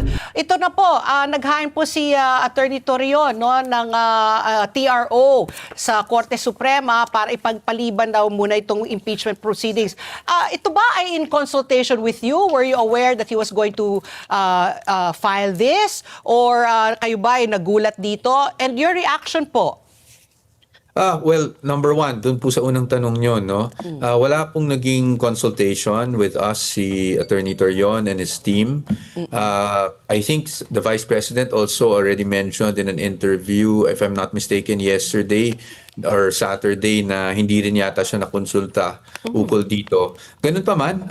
Tribunal. Ito na po, naghain po si Attorney Torion no, ng TRO sa Korte Suprema para ipagpaliban daw muna itong impeachment proceedings. Ito ba ay in consultation with you? Were you aware that he was going to file this? Or kayo ba ay nagulat dito? And your reaction po? Well, number one, dun po sa unang tanong nyo, no? Wala pong naging consultation with us, si Attorney Torion and his team. I think the Vice President also already mentioned in an interview, if I'm not mistaken, yesterday or Saturday na hindi rin yata siya nakonsulta ukol dito. Ganun pa man,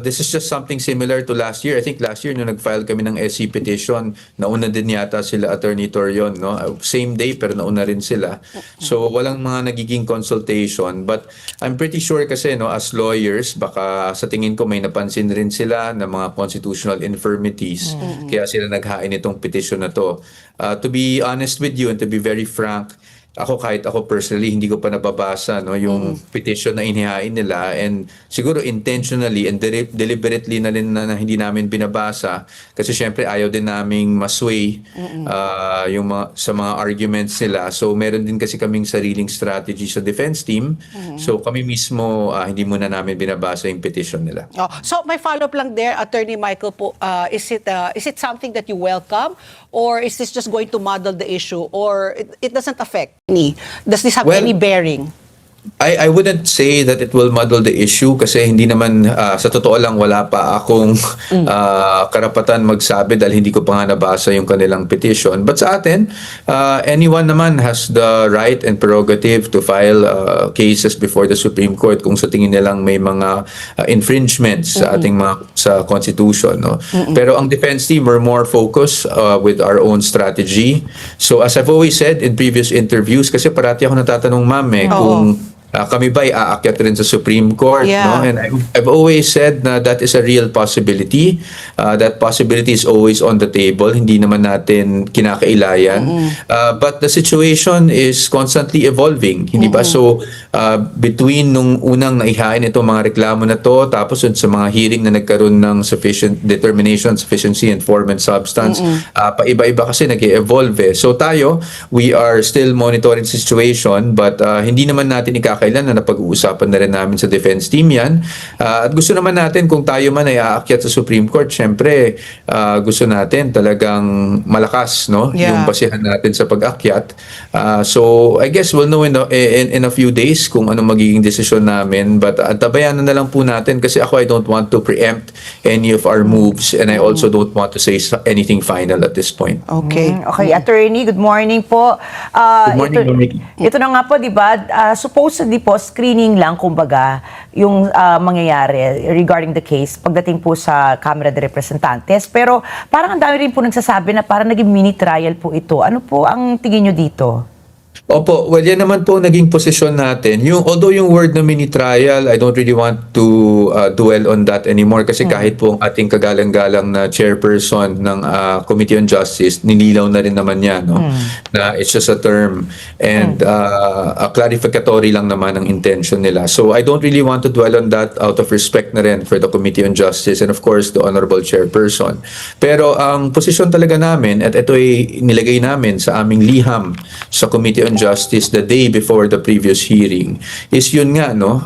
this is just something similar to last year. I think last year nung nag-file kami ng SC petition, nauna din yata sila Attorney Torion, no? Same day pero nauna rin sila. So walang mga nagiging consultation, but I'm pretty sure kasi no, as lawyers, baka sa tingin ko may napansin rin sila ng mga constitutional infirmities, kaya sila naghain itong petition na to. To be honest with you and to be very frank, kahit ako personally, hindi ko pa nababasa no, yung petition na inihain nila, and siguro intentionally and deliberately na rin na hindi namin binabasa kasi syempre ayaw din naming masway yung sa mga arguments nila. So meron din kasi kaming sariling strategy sa defense team. So kami mismo hindi muna namin binabasa yung petition nila. So my follow-up lang there, Attorney Michael po, is it something that you welcome, or is this just going to muddle the issue, or it doesn't affect? Does this have any bearing? I wouldn't say that it will muddle the issue kasi hindi naman, sa totoo lang, wala pa akong karapatan magsabi dahil hindi ko pa nga nabasa yung kanilang petition. But sa atin, anyone naman has the right and prerogative to file cases before the Supreme Court kung sa tingin nilang may mga infringements sa ating sa Constitution. No? Pero ang defense team, we're more focused with our own strategy. So as I've always said in previous interviews, kasi parati ako natatanong, ma'am, kung kami ba ay aakyat rin sa Supreme Court, no? And I've always said na that is a real possibility. That possibility is always on the table. Hindi naman natin kinakailayan. But the situation is constantly evolving, hindi ba? So between nung unang naihain itong mga reklamo na to, tapos sa mga hearing na nagkaroon ng sufficient determination, sufficiency, and form and substance, paiba-iba kasi nag-evolve. So tayo, we are still monitoring the situation, but hindi naman natin kailan na napag-uusapan na rin namin sa defense team yan. At gusto naman natin kung tayo man ay aakyat sa Supreme Court, syempre gusto natin talagang malakas, no? Yung basihan natin sa pag-akyat. So I guess we'll know in a few days kung ano magiging desisyon namin, but tabayanan na lang po natin kasi ako, I don't want to preempt any of our moves, and I also don't want to say anything final at this point. Okay. Okay, Attorney, good morning po. Good morning, Monique. Ito na nga po, di ba? Supposedly po, screening lang, kumbaga, yung mangyayari regarding the case pagdating po sa Kamara de Representantes. Pero parang ang dami rin po nagsasabi na parang naging mini trial po ito. Ano po ang tingin nyo dito? Opo, well, yan naman po naging posisyon natin. Although yung word na mini trial, I don't really want to dwell on that anymore kasi kahit po ang ating kagalang-galang na chairperson ng Committee on Justice, ninilaw na rin naman yan, no? Na it's just a term and a clarificatory lang naman ang intention nila. So I don't really want to dwell on that out of respect na rin for the Committee on Justice and of course the Honorable Chairperson. Pero ang posisyon talaga namin, at ito ay nilagay namin sa aming liham sa Committee on Justice the day before the previous hearing, is yun nga, no?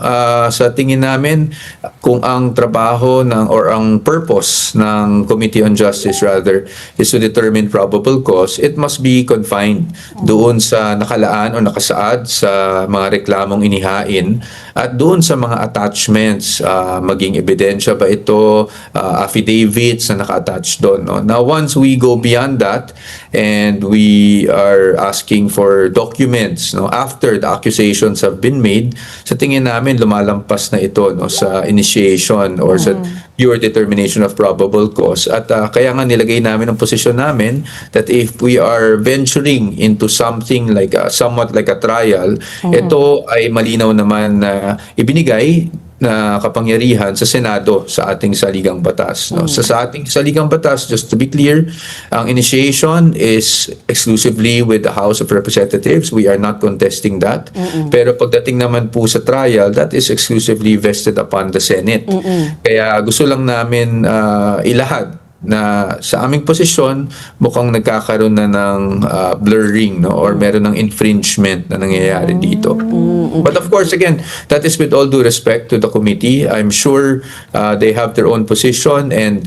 Sa tingin namin, kung ang trabaho or ang purpose ng Committee on Justice rather is to determine probable cause, it must be confined doon sa nakalaan o nakasaad sa mga reklamong inihain at doon sa mga attachments, maging ebidensya ba ito, affidavits na naka-attach doon, no? Now once we go beyond that and we are asking for documents, no, after the accusations have been made, sa tingin namin lumalampas na ito, no, sa initiation or sa pure determination of probable cause. At kaya nga nilagay namin ang posisyon namin that if we are venturing into something like somewhat like a trial, ito ay malinaw naman na ibinigay na kapangyarihan sa Senado sa ating saligang batas, no? Sa ating saligang batas, just to be clear, ang initiation is exclusively with the House of Representatives. We are not contesting that. Pero pagdating naman po sa trial, that is exclusively vested upon the Senate. Kaya gusto lang namin ilahad na sa aming posisyon mukhang nagkakaroon na ng blurring, no, or meron ng infringement na nangyayari dito. But of course, again, that is with all due respect to the committee. I'm sure they have their own position, and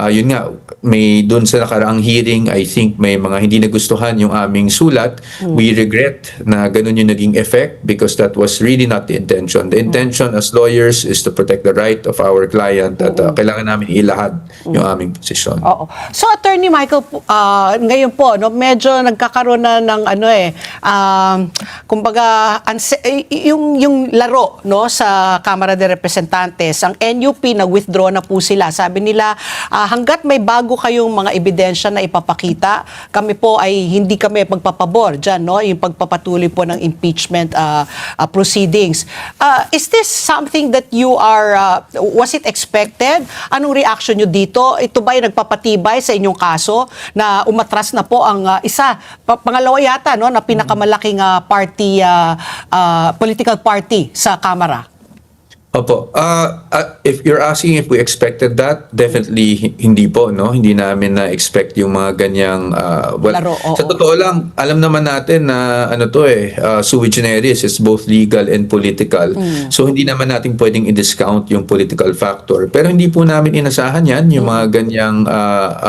yun nga, may dun sa nakaraang hearing, I think may mga hindi nagustuhan yung aming sulat. We regret na ganun yung naging effect because that was really not the intention. The intention as lawyers is to protect the right of our client at kailangan namin ilahad yung aming posisyon. Oo. So Attorney Michael, ngayon po no, medyo nagkakaroon na ng kumbaga yung laro no sa Kamara de Representantes. Ang NUP nag-withdraw na po sila. Sabi nila hangga't may bago kayong mga ebidensya na ipapakita, kami po ay hindi kami magpapabor diyan, no, yung pagpapatuloy po ng impeachment proceedings. Is this something that you are was it expected? Anong reaction nyo dito? Ito ba ay nagpapatibay sa inyong kaso na umatras na po ang pangalawa yata no na pinakamalaking political party sa Kamara? Opo. If you're asking if we expected that, definitely hindi po, no? Hindi namin na-expect yung mga ganyang Laro, oo. sa totoo lang, alam naman natin na sui generis, it's both legal and political. So hindi naman natin pwedeng i-discount yung political factor. Pero hindi po namin inasahan yan, yung mga ganyang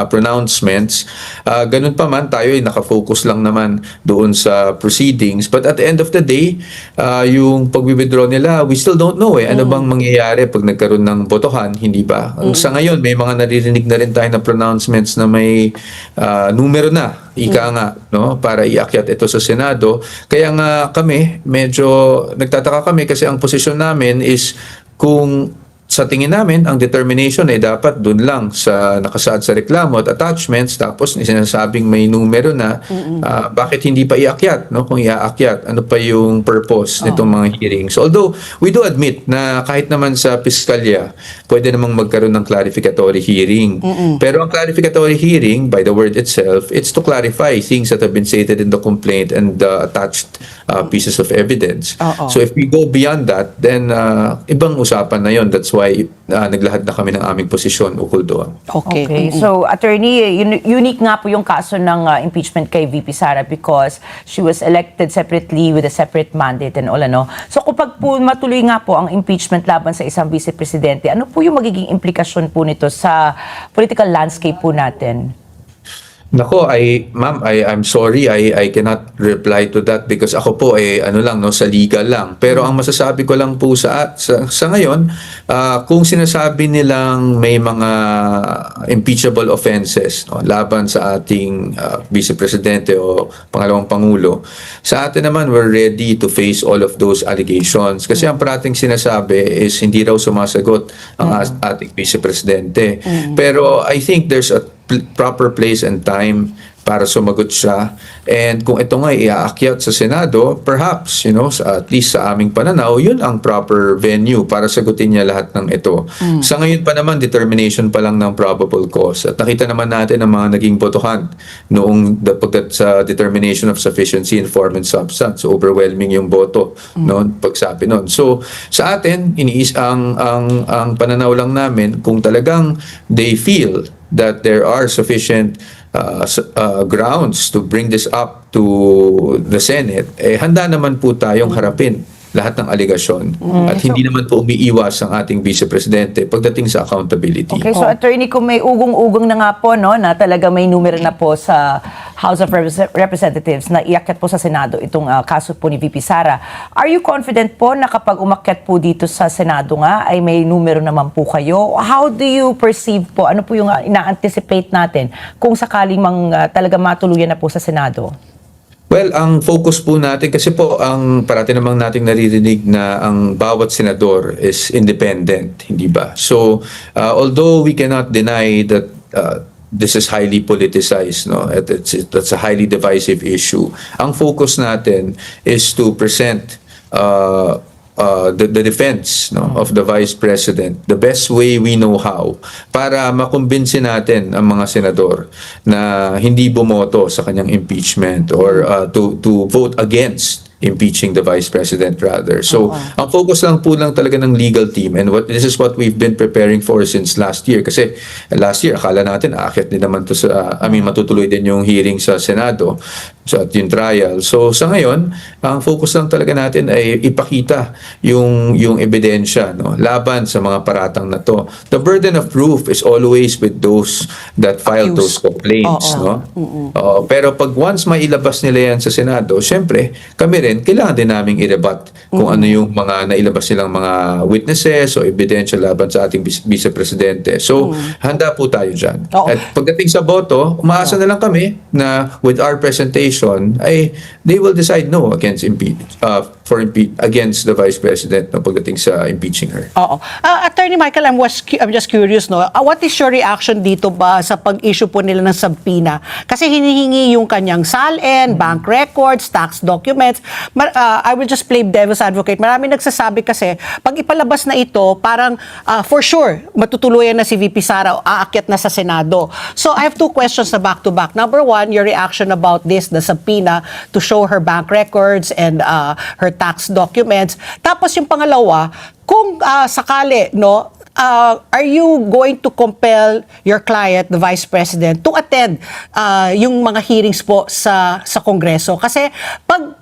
pronouncements. Ganun pa man, tayo ay nakafocus lang naman doon sa proceedings. But at the end of the day, yung pag-withdraw nila, we still don't know eh. Ano bang mangyayari pag nagkaroon ng botohan, hindi ba? Sa ngayon, may mga naririnig na rin tayo na pronouncements na may numero na, ika nga, no, para iakyat ito sa Senado. Kaya nga kami, medyo nagtataka kami kasi ang posisyon namin is kung sa tingin namin, ang determination ay dapat dun lang sa nakasaad sa reklamo at attachments, tapos sinasabing may numero na, bakit hindi pa iakyat? No? Kung iaakyat, ano pa yung purpose nitong mga hearings? Although, we do admit na kahit naman sa piskalya, pwede namang magkaroon ng clarificatory hearing. Pero ang clarificatory hearing, by the word itself, it's to clarify things that have been stated in the complaint and the attached pieces of evidence. So if we go beyond that, then ibang usapan na yon. That's why naglahad na kami ng aming posisyon ukol doon. Okay. So, Attorney, unique nga po yung kaso ng impeachment kay VP Sara because she was elected separately with a separate mandate and all, ano. So, kapag po matuloy nga po ang impeachment laban sa isang vice-presidente, ano po yung magiging implikasyon po nito sa political landscape po natin? Nako, ma'am, I'm sorry, I cannot reply to that because ako po sa legal lang. Pero ang masasabi ko lang po sa ngayon, kung sinasabi nilang may mga impeachable offenses, no, laban sa ating Vice Presidente o pangalawang Pangulo, sa atin naman we're ready to face all of those allegations. Kasi ang parating sinasabi is hindi raw sumasagot ang ating Vice Presidente. Pero I think there's a proper place and time para sumagot siya. And kung ito nga iaakyat sa Senado, perhaps, at least sa aming pananaw, yun ang proper venue para sagutin niya lahat ng ito. Sa ngayon pa naman, determination pa lang ng probable cause. At nakita naman natin ang mga naging botohan noong sa determination of sufficiency in form and substance. So, overwhelming yung boto, pagsabi noon. So, sa atin, ang pananaw lang namin, kung talagang they feel that there are sufficient grounds to bring this up to the Senate, handa naman po tayong harapin lahat ng aligasyon at hindi naman po umiiwas ang ating Vice Presidente pagdating sa accountability. Okay, so Attorney, kung may ugong-ugong na nga po, no, na talaga may numero na po sa House of Representatives na iakyat po sa Senado itong kaso po ni VP Sara, are you confident po na kapag umakyat po dito sa Senado nga ay may numero naman po kayo? How do you perceive po? Ano po yung ina-anticipate natin kung sakaling talaga matuluyan na po sa Senado? Well, ang focus po natin, kasi po ang parati namang nating naririnig na ang bawat senador is independent, hindi ba? So, although we cannot deny that this is highly politicized, no? That's a highly divisive issue. Ang focus natin is to present the defense, no, of the Vice President the best way we know how para makumbinsi natin ang mga senador na hindi bumoto sa kanyang impeachment or to vote against impeaching the Vice President rather. So, ang focus lang po lang talaga ng legal team, and this is what we've been preparing for since last year. Kasi last year, akala natin, aakyat din naman to sa, matutuloy din yung hearing sa Senado, at yung trial. So, sa ngayon, ang focus lang talaga natin ay ipakita yung ebidensya, no, laban sa mga paratang na to. The burden of proof is always with those that filed those complaints, no? Oo, pero pag once mailabas nila yan sa Senado, syempre, kami rin, kailangan din naming i-rebut kung ano yung mga nailabas nilang mga witnesses o ebidensya laban sa ating Vice Presidente. So, handa po tayo dyan. Oo. At pagdating sa boto, umaasa na lang kami na with our presentation, ay they will decide no against against the Vice President no, pagdating sa impeaching her. Oo. Attorney Michael, I'm just curious, no? What is your reaction dito ba sa pag-issue po nila ng subpoena? Kasi hinihingi yung kanyang SALN, bank records, tax documents. I will just play devil's advocate. Marami nagsasabi kasi, pag ipalabas na ito, parang for sure, matutuluyan na si VP Sara o aakyat na sa Senado. So, I have two questions na back-to-back. Number one, your reaction about this, the subpoena to show her bank records and her tax documents. Tapos yung pangalawa, kung sakali, no, are you going to compel your client, the Vice President, to attend yung mga hearings po sa Kongreso? Kasi pag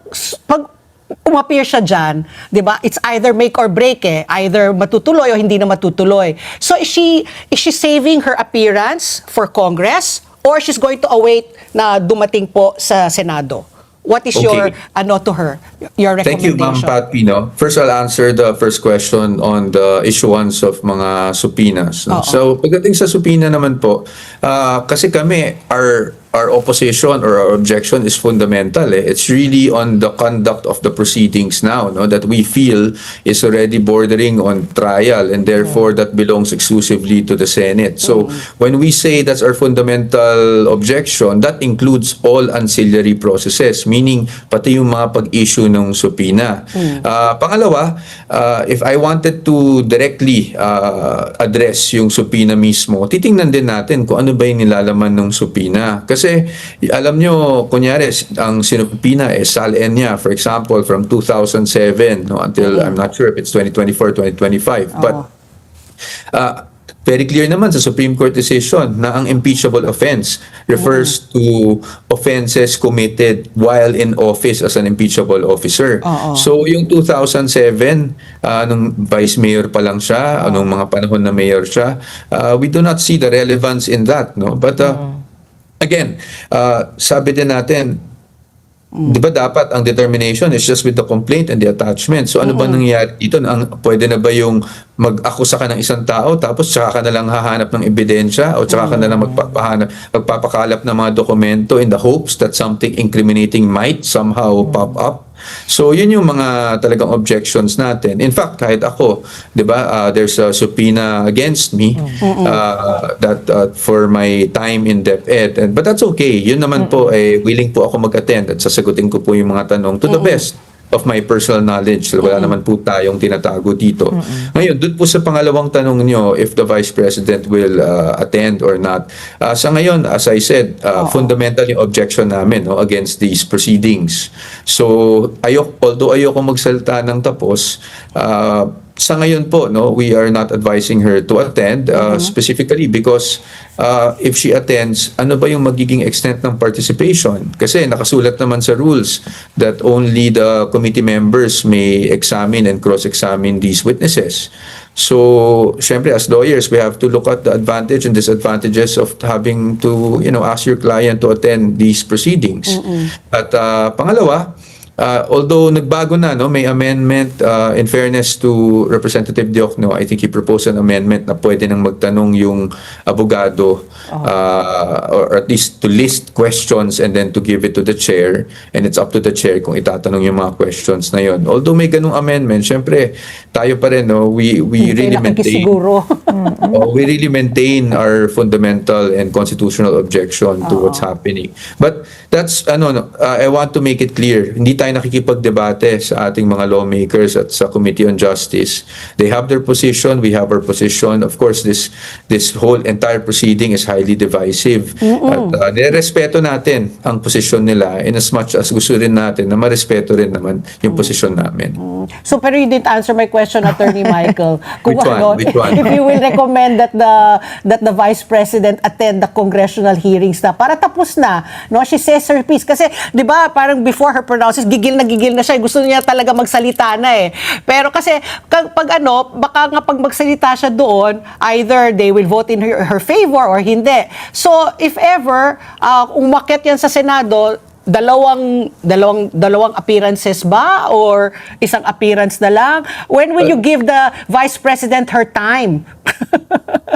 umappear siya dyan, di ba, it's either make or break either matutuloy o hindi na matutuloy. So is she saving her appearance for Congress or she's going to await na dumating po sa Senado? What is your to her, your Thank you, recommendation? Ma'am Pat Pino. First, I'll answer the first question on the issuance of mga subpoenas. No? So, pagdating sa subpoena naman po, kasi kami, our opposition or our objection is fundamental. It's really on the conduct of the proceedings now, no, that we feel is already bordering on trial, and therefore that belongs exclusively to the Senate. So when we say that's our fundamental objection, that includes all ancillary processes, meaning pati yung mga pag-issue ng subpoena. Pangalawa, if I wanted to directly address yung subpoena mismo, titingnan din natin kung ano ba yung nilalaman ng subpoena. Kasi alam nyo, kunyari, ang sinupina SALN niya, for example, from 2007 no, until, I'm not sure if it's 2024, 2025. But very clear naman sa Supreme Court decision na ang impeachable offense refers to offenses committed while in office as an impeachable officer. So yung 2007, nung vice mayor pa lang siya, nung mga panahon na mayor siya, we do not see the relevance in that. No? But again, sabi din natin, di ba dapat ang determination is just with the complaint and the attachment. So ano ba nangyayari dito? Pwede na ba yung mag-akusa ka ng isang tao tapos tsaka ka na lang hahanap ng ebidensya o tsaka ka na lang magpapakalap ng mga dokumento in the hopes that something incriminating might somehow pop up? So yun yung mga talagang objections natin. In fact, kahit ako, 'di ba, there's a subpoena against me that for my time in DepEd, but that's okay. Yun naman po willing po ako mag-attend at sasagutin ko po yung mga tanong to the best of my personal knowledge. Wala naman po tayong tinatago dito. Ngayon, dun po sa pangalawang tanong nyo, if the Vice President will attend or not. Sa ngayon, as I said, fundamental yung objection namin against these proceedings. So, although ayoko magsalita ng tapos, sa ngayon po, we are not advising her to attend specifically because if she attends, ano ba yung magiging extent ng participation? Kasi nakasulat naman sa rules that only the committee members may examine and cross-examine these witnesses. So, syempre, as lawyers, we have to look at the advantage and disadvantages of having to, ask your client to attend these proceedings. At pangalawa, although nagbago na, may amendment, in fairness to Representative Diokno, I think he proposed an amendment na pwede nang magtanong yung abogado or at least to list questions and then to give it to the chair, and it's up to the chair kung itatanong yung mga questions na yun. Although may ganung amendment, syempre tayo pa rin, we really maintain we really maintain our fundamental and constitutional objection to what's happening. But that's I want to make it clear, hindi tayo nakikipagdebate sa ating mga lawmakers at sa Committee on Justice. They have their position, we have our position. Of course, this whole entire proceeding is highly divisive. At nirespeto natin ang posisyon nila in as much as gusto rin natin na marespeto rin naman yung posisyon namin. So, pero you didn't answer my question, Attorney Michael. Which one? Which one? If you will recommend that the Vice President attend the congressional hearings na para tapos na, no? She says her piece. Kasi, di ba, parang before her pronouncements, gigil na siya. Gusto niya talaga magsalita na eh. Pero kasi, pag baka nga pag magsalita siya doon, either they will vote in her favor or hindi. So, if ever, umakyat yan sa Senado, dalawang appearances ba or isang appearance na lang? When will you give the Vice President her time?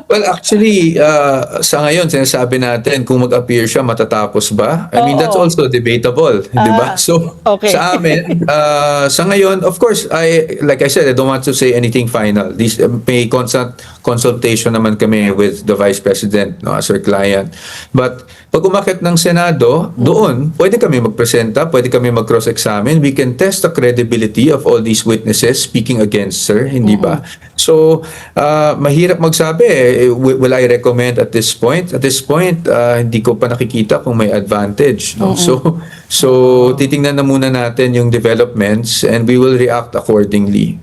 Well, actually, sa ngayon, sinasabi natin kung mag-appear siya, matatapos ba? I mean, that's also debatable, di ba? So, okay. sa amin, sa ngayon, of course, like I said, I don't want to say anything final. May constant consultation naman kami with the Vice President, no, as our client. But, pag umakit ng Senado, doon, pwede kami magpresenta, pwede kami mag-cross-examine. We can test the credibility of all these witnesses speaking against her, hindi ba? So, mahirap magsabi, will I recommend at this point? At this point, hindi ko pa nakikita kung may advantage. No? So, titingnan na muna natin yung developments and we will react accordingly.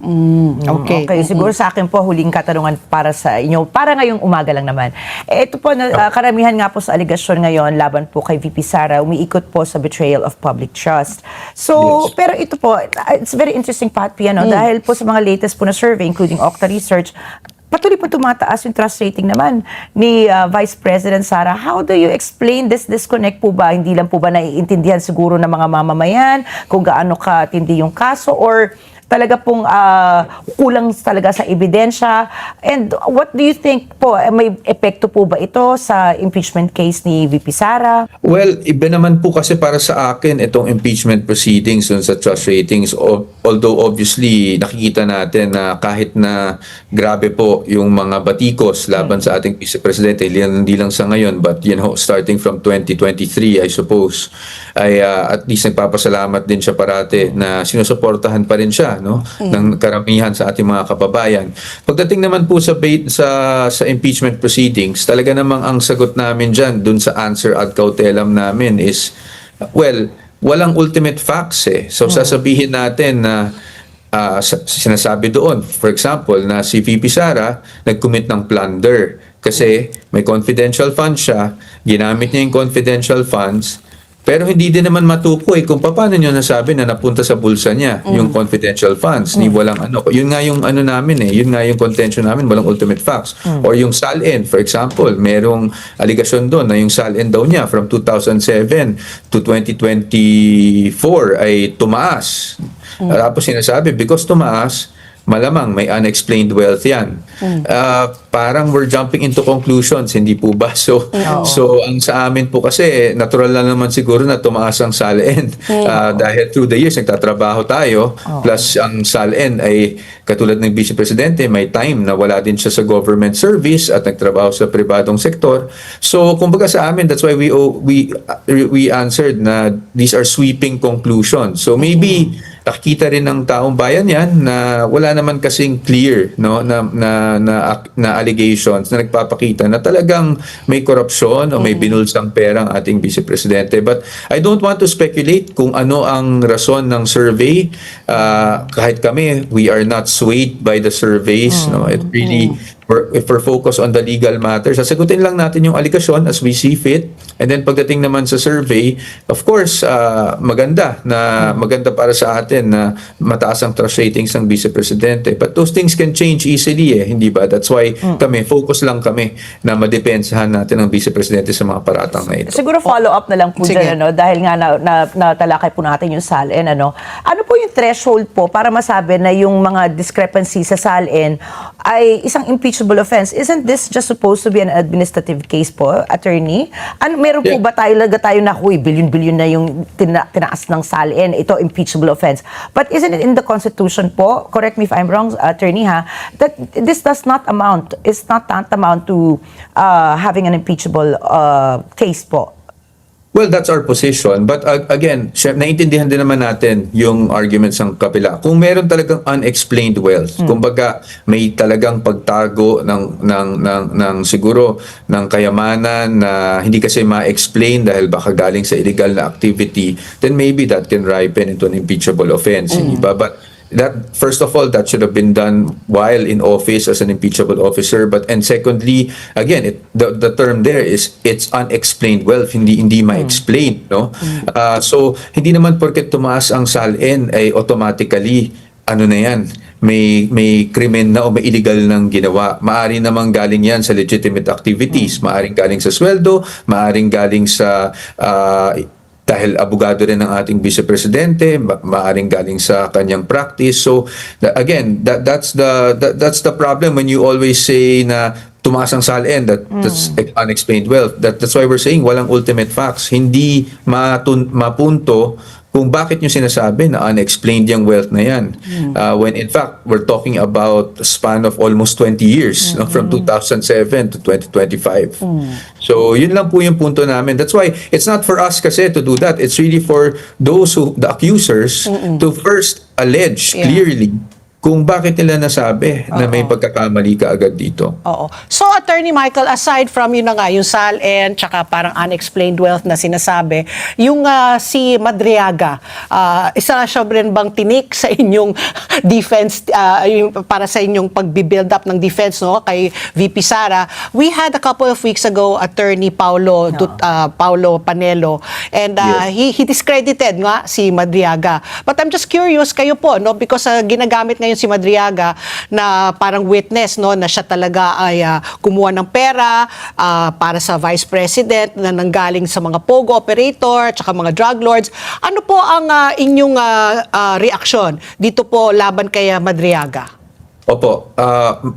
Okay. Okay, siguro sa akin po, huling katanungan para sa inyo, para ngayong umaga lang naman. Ito po, karamihan nga po sa aligasyon ngayon, laban po kay VP Sara, umiikot po sa betrayal of public trust. So, Yes. pero ito po, it's very interesting, Pat P, dahil po sa mga latest po na survey, including Okta Research, patuloy po tumataas yung trust rating naman ni Vice President Sara. How do you explain this disconnect po ba? Hindi lang po ba naiintindihan siguro ng mga mamamayan kung gaano katindi yung kaso or talaga pong kulang talaga sa ebidensya? And what do you think po, may epekto po ba ito sa impeachment case ni VP Sara? Well, iba naman po kasi para sa akin itong impeachment proceedings dun sa trust ratings. Although obviously nakikita natin na kahit na grabe po yung mga batikos laban sa ating Vice Presidente, hindi lang sa ngayon, but starting from 2023, I suppose, ay at least nagpapasalamat din siya parate na sinusuportahan pa rin siya, no, ng karamihan sa ating mga kababayan. Pagdating naman po sa impeachment proceedings, talaga namang ang sagot namin diyan dun sa answer ad cautelam namin is, well, walang ultimate facts eh. So sasabihin natin na sinasabi doon, for example, na si VP Sara nag-commit ng plunder kasi may confidential funds siya, ginamit niya yung confidential funds, pero hindi din naman matukoy kung paano niyo nasabi na napunta sa bulsa niya yung confidential funds. Ni walang ano. Yun nga yung ano namin yun nga yung contention namin, walang ultimate facts. Or yung SALN, for example, merong aligasyon doon na yung SALN daw niya from 2007 to 2024 ay tumaas. Tapos sinasabi, because tumaas, malamang may unexplained wealth yan. Parang we're jumping into conclusions, hindi po ba? So ang sa amin po kasi, natural lang naman siguro na tumaas ang SALN. Dahil through the years, nagtatrabaho tayo. Plus, ang SALN ay, katulad ng Vice Presidente, may time na wala din siya sa government service at nagtrabaho sa pribadong sektor. So, kumbaga sa amin, that's why we answered na these are sweeping conclusions. So, maybe, nakikita rin ng taong bayan yan na wala naman kasing clear, no, na allegations na nagpapakita na talagang may korupsyon o may binulsang perang ating Vice Presidente. But I don't want to speculate kung ano ang rason ng survey. Kahit kami, we are not swayed by the surveys. No? It really, if we're focused on the legal matters, sasagutin lang natin yung aligasyon as we see fit. And then pagdating naman sa survey, of course, maganda para sa atin na mataas ang trust ratings ng Vice Presidente. But those things can change easily hindi ba? That's why focus lang kami na madepensahan natin ang Vice Presidente sa mga paratang na ito. Siguro follow-up na lang po dyan, dahil nga natalakay po natin yung SALN. Ano po yung threshold po para masabi na yung mga discrepancy sa SALN ay isang impeachable offense? Isn't this just supposed to be an administrative case po, attorney? Meron po ba tayo na, billion-billion na yung tinaas ng SALN, ito impeachable offense? But isn't it in the Constitution po, correct me if I'm wrong, attorney that this does not amount, is not tantamount to having an impeachable case po? Well, that's our position. But again, naiintindihan din naman natin yung arguments ng kapila. Kung meron talagang unexplained wealth, kumbaga may talagang pagtago ng siguro ng kayamanan na hindi kasi ma-explain dahil baka galing sa illegal na activity, then maybe that can ripen into an impeachable offense. Hindi ba? But that, first of all, that should have been done while in office as an impeachable officer. And secondly, again, the term there is it's unexplained wealth, hindi ma-explain, no? So hindi naman porket tumaas ang SALN ay automatically ano na yan, may krimen na o may illegal nang ginawa. Maari namang galing yan sa legitimate activities, maaring galing sa sweldo, maaring galing sa dahil abogado rin ng ating vice presidente, maaring galing sa kanyang practice. So again, that's the problem when you always say na tumaas ang SALN, that's unexplained wealth. That's why we're saying walang ultimate facts. Hindi mapunto kung bakit nyo sinasabi na unexplained yung wealth na yan. When in fact, we're talking about a span of almost 20 years, no, from 2007 to 2025. So, yun lang po yung punto namin. That's why it's not for us kasi to do that. It's really for those the accusers, to first allege clearly kung bakit nila nasabi na may pagkakamali ka agad dito. Oo. So, Attorney Michael, aside from yun na nga, yung SALN, tsaka parang unexplained wealth na sinasabi, yung si Madriaga, isa siya rin bang tinik sa inyong defense, yung, para sa inyong pag-build up ng defense, no, kay VP Sara? We had a couple of weeks ago, Attorney Paulo Panelo, and he discredited nga si Madriaga. But I'm just curious, kayo po, no, because ginagamit ngayon si Madriaga na parang witness, no, na siya talaga ay kumuha ng pera para sa vice president na nanggaling sa mga pogo operator tsaka mga drug lords. Ano po ang inyong reaksyon dito po laban kay Madriaga? Opo,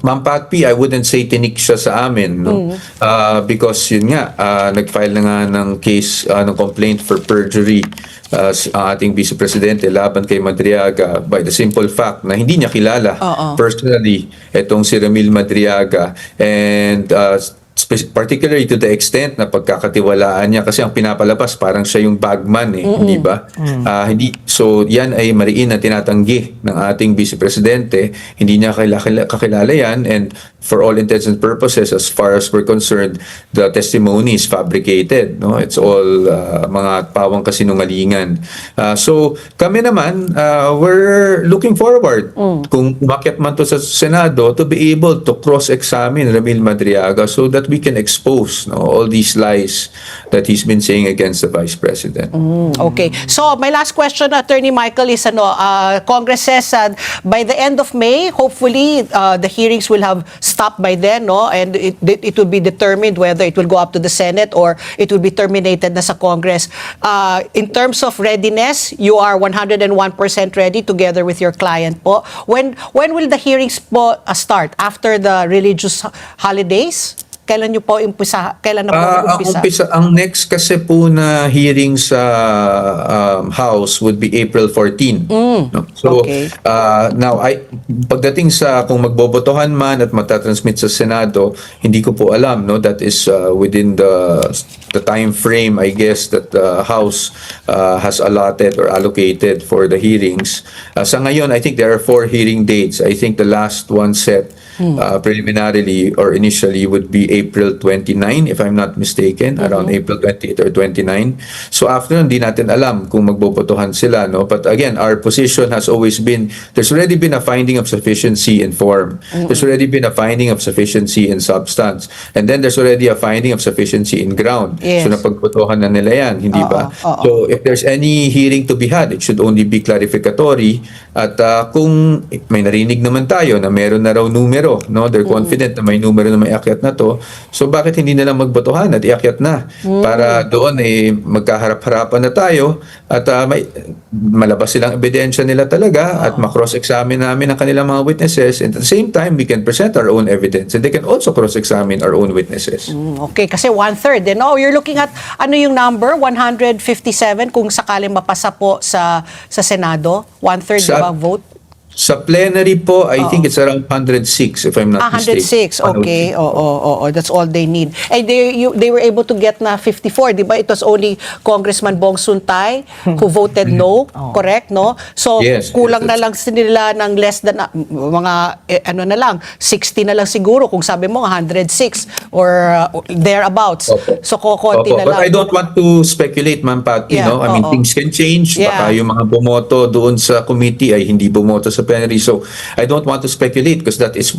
Ma'am Pat P, I wouldn't say tinik siya sa amin, no? Because yun nga, nag-file na nga ng case, ng complaint for perjury ang ating Vice Presidente laban kay Madriaga by the simple fact na hindi niya kilala personally itong si Ramil Madriaga, and particularly to the extent na pagkakatiwalaan niya kasi ang pinapalabas parang siya yung bagman hindi ba? Hindi, so yan ay mariin na tinatanggi ng ating Vice Presidente, hindi niya kakilala yan, and for all intents and purposes, as far as we're concerned, the testimony is fabricated, no? It's all mga pawang kasinungalingan. So kami naman, we're looking forward kung umakyat man to sa Senado to be able to cross-examine Ramil Madriaga so that we can expose, no, all these lies that he's been saying against the Vice President. Okay. So my last question, Attorney Michael, is Congress says by the end of May, hopefully the hearings will have stopped by then, no? And it will be determined whether it will go up to the Senate or it will be terminated na sa Congress. In terms of readiness, you are 101% ready together with your client po. When will the hearings po start? After the religious holidays? Kailan nyo po umpisa? Kailan na po umpisa? Ang next kasi po na hearing sa House would be April 14. No? So, okay. Now, pagdating sa kung magbobotohan man at matatransmit sa Senado, hindi ko po alam. No? That is within the time frame, I guess, that the House has allotted or allocated for the hearings. Sa ngayon, I think there are 4 hearing dates. I think the last one set preliminarily or initially would be April 29, if I'm not mistaken, around April 28 or 29. So after nun, di natin alam kung magbobotohan sila, no? But again, our position has always been, there's already been a finding of sufficiency in form. There's already been a finding of sufficiency in substance. And then there's already a finding of sufficiency in ground. Yes. So napagbotohan na nila yan, hindi ba? So if there's any hearing to be had, it should only be clarificatory. At kung may narinig naman tayo na meron na raw numero, no? They're confident na may numero na may akyat na to. So bakit hindi na lang magbotohan at iakyat na para doon magkaharap-harapan na tayo at may malabas silang ebidensya nila talaga at ma-cross-examine namin ang kanilang mga witnesses, and at the same time we can present our own evidence and they can also cross-examine our own witnesses. Okay, kasi 1/3 you're looking at ano yung number 157 kung sakaling mapasa po sa Senado, 1/3 ba ang vote? Sa plenary po, I think it's around 106 if I'm not mistaken. 106, okay. Oo, that's all they need. And they were able to get na 54, di ba? It was only Congressman Bong Suntay who voted no, correct, no? So, Yes, kulang yes, na lang nila ng less than, mga, ano na lang, 60 na lang siguro, kung sabi mo, 106 or thereabouts. Opo. So, kukonti Opo, na but lang. I don't want to speculate, Ma'am Patty, Yeah, no? I mean, oo. things can change. Yeah. Baka yung mga bumoto doon sa committee ay hindi bumoto sa plenary. So, I don't want to speculate because that is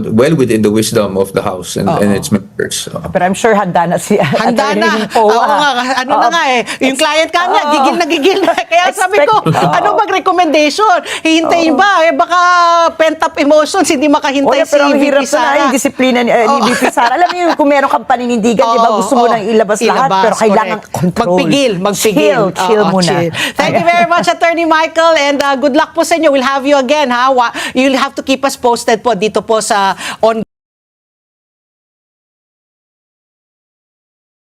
well within the wisdom of the House and its members. Pero I'm sure handa na si Handa Attorney na. Poe, Oo nga, ano na nga eh. Yung client ka niya, gigil na. Kaya sabi ko, ano bang recommendation? Hihintayin ba? Eh baka pent-up emotions, hindi makahintay si pero ang VP hirap na Sara. yung disiplina ni VP Sara. Alam mo yung kung meron kang paninindigan, di ba? Gusto mo nang ilabas lahat, pero kailangan correct. control. Magpigil. Chill Oo, muna. chill. Thank you very much, Attorney Michael, and good luck po sa inyo. We'll have you again, ha? You'll have to keep us posted po dito po sa on